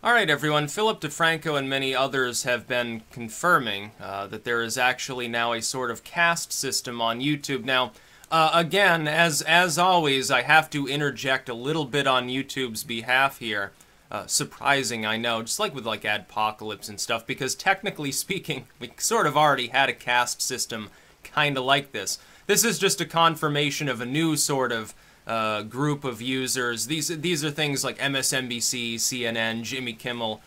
Alright everyone, Philip DeFranco and many others have been confirming that there is actually now a sort of caste system on YouTube. Now, again, as always, I have to interject a little bit on YouTube's behalf here. Surprising, I know, just like with Adpocalypse and stuff, because technically speaking, we sort of already had a caste system kind of like this. This is just a confirmation of a new sort of group of users. These are things like MSNBC, CNN, Jimmy Kimmel,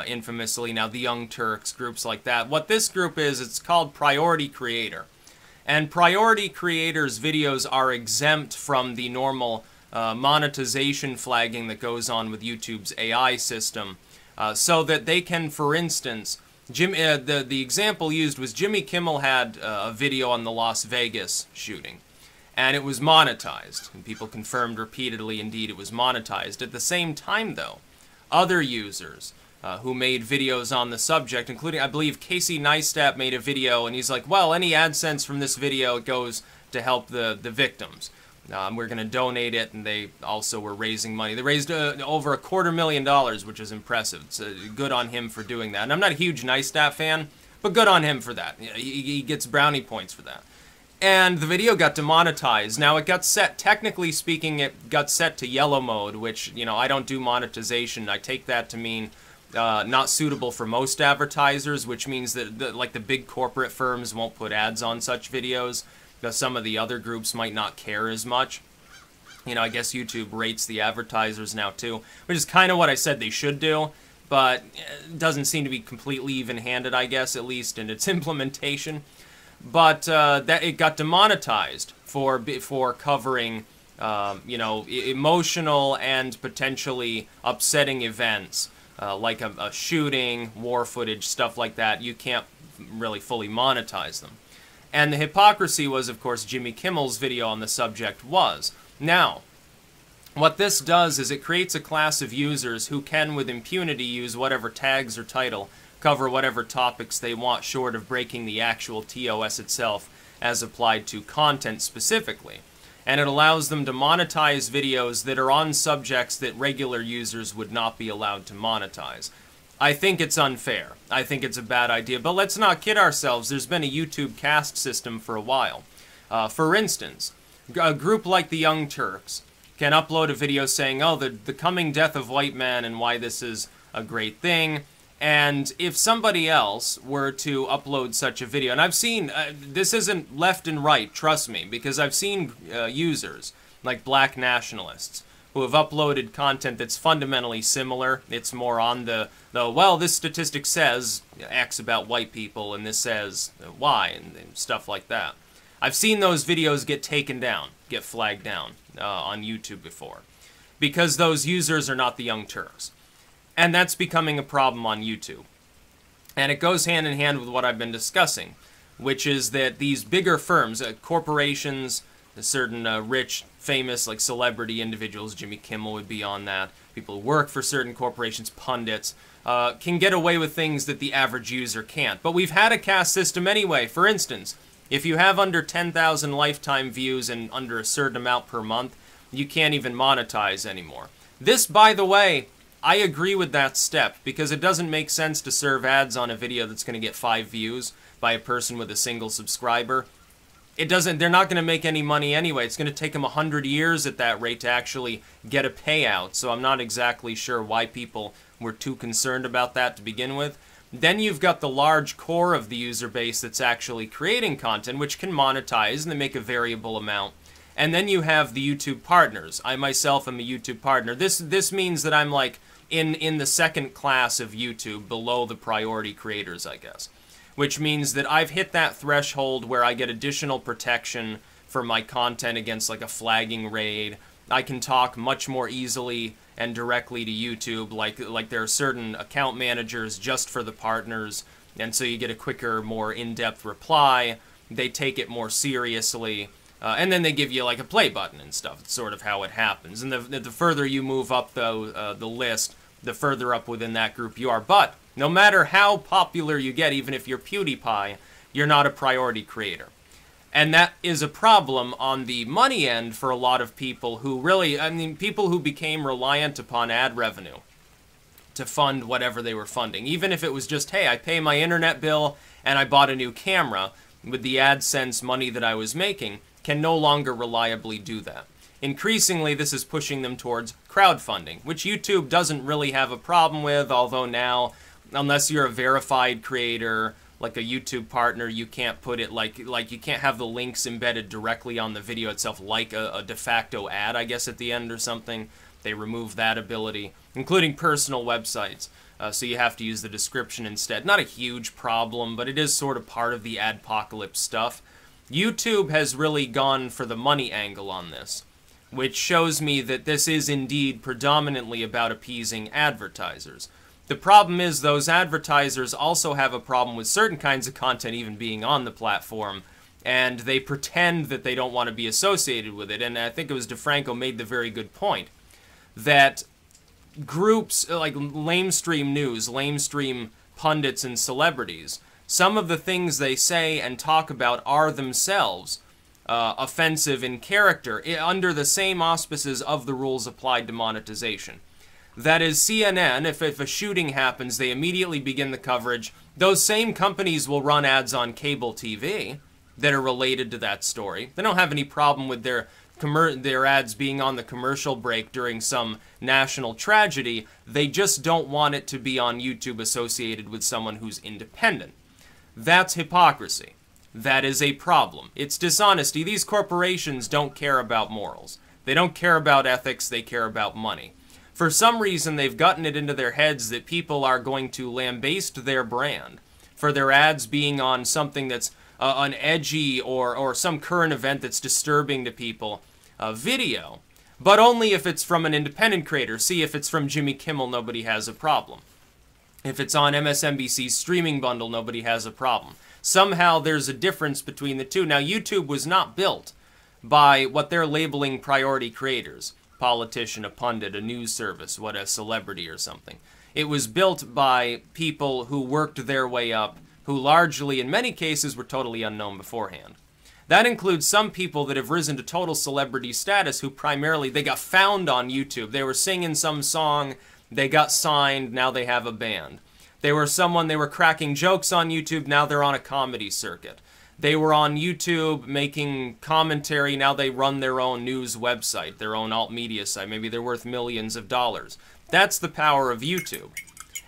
infamously, now the Young Turks, groups like that. What this group is, it's called Priority Creator. And Priority Creators' videos are exempt from the normal monetization flagging that goes on with YouTube's AI system, so that they can, for instance, the example used was Jimmy Kimmel had a video on the Las Vegas shooting. And it was monetized, and people confirmed repeatedly, indeed, it was monetized. At the same time, though, other users who made videos on the subject, including, I believe, Casey Neistat made a video, and he's like, well, any AdSense from this video goes to help the victims. We're going to donate it, and they also were raising money. They raised over $250,000, which is impressive. It's good on him for doing that. And I'm not a huge Neistat fan, but good on him for that. He gets brownie points for that. And the video got demonetized. Now, it got set, technically speaking, it got set to yellow mode, which, you know, I don't do monetization. I take that to mean not suitable for most advertisers, which means that, the big corporate firms won't put ads on such videos, because some of the other groups might not care as much. You know, I guess YouTube rates the advertisers now, too, which is kind of what I said they should do, but it doesn't seem to be completely even-handed, I guess, at least in its implementation. But that it got demonetized for covering, you know, emotional and potentially upsetting events, like a shooting, war footage, stuff like that. You can't really fully monetize them. And the hypocrisy was, of course, Jimmy Kimmel's video on the subject was. Now, what this does is it creates a class of users who can, with impunity, use whatever tags or title, cover whatever topics they want, short of breaking the actual TOS itself as applied to content specifically. And it allows them to monetize videos that are on subjects that regular users would not be allowed to monetize. I think it's unfair. I think it's a bad idea, but let's not kid ourselves. There's been a YouTube caste system for a while. For instance, a group like the Young Turks can upload a video saying, oh, the coming death of white man and why this is a great thing. And if somebody else were to upload such a video, and I've seen, this isn't left and right, trust me, because I've seen users, like black nationalists, who have uploaded content that's fundamentally similar. It's more on the well, this statistic says X about white people, and this says Y, and stuff like that. I've seen those videos get taken down, get flagged down on YouTube before, because those users are not the Young Turks. And that's becoming a problem on YouTube. And it goes hand in hand with what I've been discussing, which is that these bigger firms, corporations, certain rich, famous, like celebrity individuals, Jimmy Kimmel would be on that, people who work for certain corporations, pundits, can get away with things that the average user can't. But we've had a caste system anyway. For instance, if you have under 10,000 lifetime views and under a certain amount per month, you can't even monetize anymore. This, by the way, I agree with that step, because it doesn't make sense to serve ads on a video that's going to get 5 views by a person with a single subscriber. It doesn't, they're not going to make any money anyway. It's going to take them 100 years at that rate to actually get a payout, so I'm not exactly sure why people were too concerned about that to begin with. Then you've got the large core of the user base that's actually creating content, which can monetize, and they make a variable amount. And then you have the YouTube partners. I myself am a YouTube partner. This means that I'm like in the second class of YouTube, below the priority creators, I guess. Which means that I've hit that threshold where I get additional protection for my content against like a flagging raid. I can talk much more easily and directly to YouTube, like there are certain account managers just for the partners, and so you get a quicker, more in-depth reply. They take it more seriously. And then they give you like a play button and stuff. It's sort of how it happens. And the further you move up the list, the further up within that group you are. But no matter how popular you get, even if you're PewDiePie, you're not a priority creator. And that is a problem on the money end for a lot of people who really, I mean, people who became reliant upon ad revenue. to fund whatever they were funding. Even if it was just, hey, I pay my internet bill and I bought a new camera, with the AdSense money that I was making, can no longer reliably do that. Increasingly, this is pushing them towards crowdfunding, which YouTube doesn't really have a problem with, although now, unless you're a verified creator, like a YouTube partner, you can't put it like you can't have the links embedded directly on the video itself, like a de facto ad, I guess, at the end or something. They remove that ability, including personal websites. So you have to use the description instead. Not a huge problem, but it is sort of part of the adpocalypse stuff. YouTube has really gone for the money angle on this, which shows me that this is indeed predominantly about appeasing advertisers. The problem is those advertisers also have a problem with certain kinds of content even being on the platform, and they pretend that they don't want to be associated with it. And I think it was DeFranco made the very good point that groups like lamestream news, lamestream pundits and celebrities, some of the things they say and talk about are themselves offensive in character under the same auspices of the rules applied to monetization. That is, CNN, if a shooting happens, they immediately begin the coverage. Those same companies will run ads on cable TV that are related to that story. They don't have any problem with their ads being on the commercial break during some national tragedy. They just don't want it to be on YouTube associated with someone who's independent. That's hypocrisy. That is a problem. It's dishonesty. These corporations don't care about morals. They don't care about ethics. They care about money. For some reason, they've gotten it into their heads that people are going to lambaste their brand for their ads being on something that's an edgy or some current event that's disturbing to people video, but only if it's from an independent creator. See, if it's from Jimmy Kimmel, nobody has a problem. If it's on MSNBC's streaming bundle, nobody has a problem. Somehow there's a difference between the two. Now, YouTube was not built by what they're labeling priority creators. Politician, a pundit, a news service, what, a celebrity or something. It was built by people who worked their way up, who largely, in many cases, were totally unknown beforehand. That includes some people that have risen to total celebrity status who primarily, they got found on YouTube. They were singing some song, they got signed, now they have a band. They were cracking jokes on YouTube, now they're on a comedy circuit. They were on YouTube making commentary, now they run their own news website, their own alt media site. Maybe they're worth millions of dollars. That's the power of YouTube.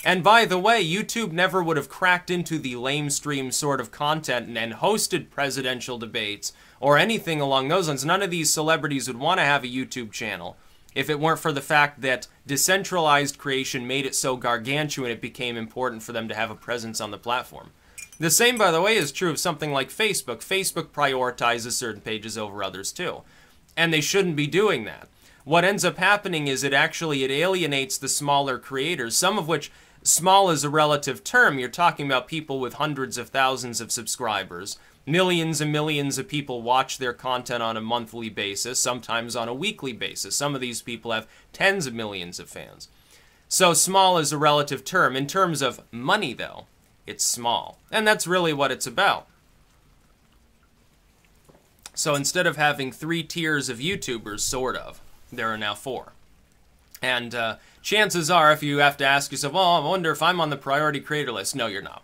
And by the way, YouTube never would have cracked into the lamestream sort of content and hosted presidential debates or anything along those lines. None of these celebrities would want to have a YouTube channel if it weren't for the fact that decentralized creation made it so gargantuan it became important for them to have a presence on the platform. The same, by the way, is true of something like Facebook. Facebook prioritizes certain pages over others too, and they shouldn't be doing that. What ends up happening is it alienates the smaller creators, some of which, small is a relative term. You're talking about people with hundreds of thousands of subscribers. Millions and millions of people watch their content on a monthly basis, sometimes on a weekly basis. Some of these people have tens of millions of fans. So small is a relative term. In terms of money, though, it's small. And that's really what it's about. So instead of having 3 tiers of YouTubers, sort of, there are now 4. And chances are, if you have to ask yourself, well, I wonder if I'm on the priority creator list. No, you're not.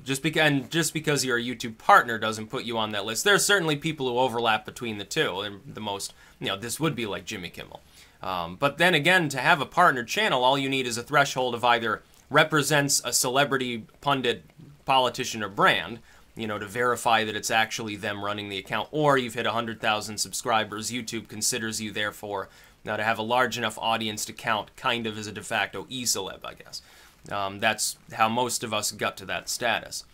Just because you're a YouTube partner doesn't put you on that list. There are certainly people who overlap between the two. And the most, this would be like Jimmy Kimmel. But then again, to have a partner channel, all you need is a threshold of either represents a celebrity, pundit, politician, or brand, to verify that it's actually them running the account, or you've hit 100,000 subscribers. YouTube considers you, therefore, now to have a large enough audience to count kind of as a de facto e-celeb, I guess. That's how most of us got to that status.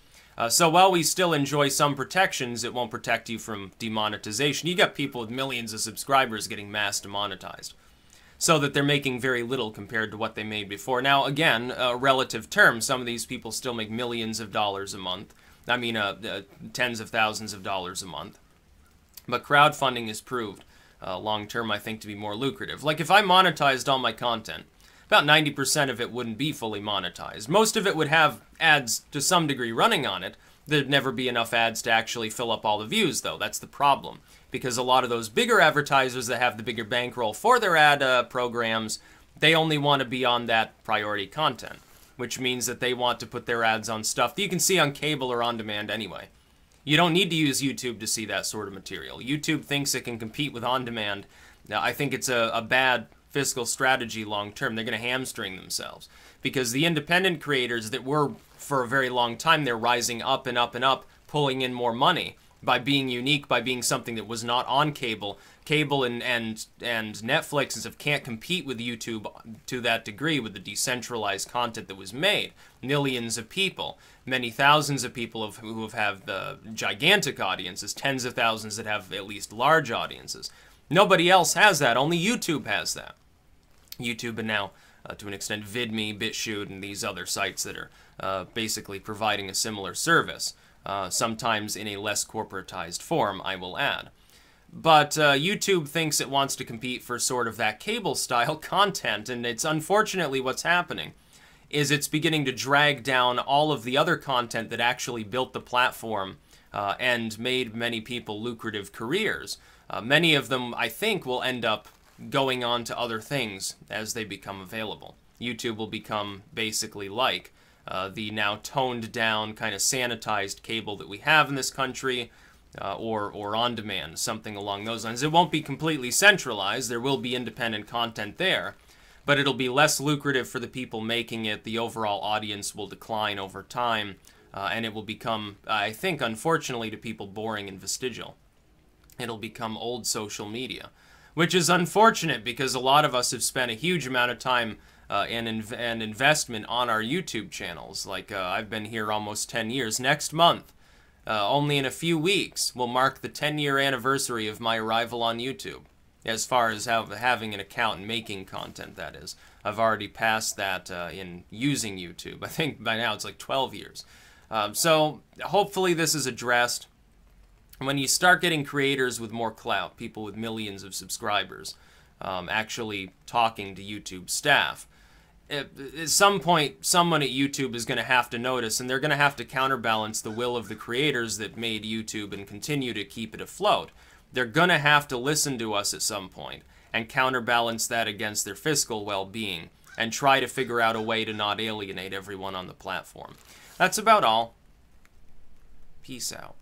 So while we still enjoy some protections, it won't protect you from demonetization. You got people with millions of subscribers getting mass demonetized, so that they're making very little compared to what they made before. Now, again, relative terms, some of these people still make millions of dollars a month. I mean, tens of thousands of dollars a month. But crowdfunding is proved long-term, I think, to be more lucrative. Like, if I monetized all my content, about 90% of it wouldn't be fully monetized. Most of it would have ads to some degree running on it. There'd never be enough ads to actually fill up all the views, though. That's the problem. Because a lot of those bigger advertisers that have the bigger bankroll for their ad programs, They only want to be on that priority content, which means that they want to put their ads on stuff that you can see on cable or on demand anyway. You don't need to use YouTube to see that sort of material. YouTube thinks it can compete with on demand. Now, I think it's a bad fiscal strategy long term. They're going to hamstring themselves because the independent creators that were for a very long time, they're rising up and up and up, pulling in more money by being unique, by being something that was not on cable. Cable and Netflix and stuff can't compete with YouTube to that degree with the decentralized content that was made. Millions of people, many thousands of people who have the gigantic audiences, tens of thousands that have at least large audiences. Nobody else has that. Only YouTube has that. YouTube and now, to an extent, VidMe, BitChute, and these other sites that are basically providing a similar service, sometimes in a less corporatized form, I will add. But YouTube thinks it wants to compete for sort of that cable-style content, and it's unfortunately what's happening is it's beginning to drag down all of the other content that actually built the platform and made many people lucrative careers. Many of them, I think, will end up going on to other things as they become available. YouTube will become basically like the now toned down, kind of sanitized cable that we have in this country, or on demand, something along those lines. It won't be completely centralized. There will be independent content there, but it'll be less lucrative for the people making it. The overall audience will decline over time, and it will become, I think, unfortunately to people, boring and vestigial. It'll become old social media, which is unfortunate because a lot of us have spent a huge amount of time and investment on our YouTube channels. Like, I've been here almost 10 years. Next month, only in a few weeks, will mark the 10-year anniversary of my arrival on YouTube. As far as having an account and making content, that is. I've already passed that in using YouTube. I think by now it's like 12 years. So hopefully this is addressed. When you start getting creators with more clout, people with millions of subscribers, actually talking to YouTube staff, at some point, someone at YouTube is going to have to notice, and they're going to have to counterbalance the will of the creators that made YouTube and continue to keep it afloat. They're going to have to listen to us at some point and counterbalance that against their fiscal well-being and try to figure out a way to not alienate everyone on the platform. That's about all. Peace out.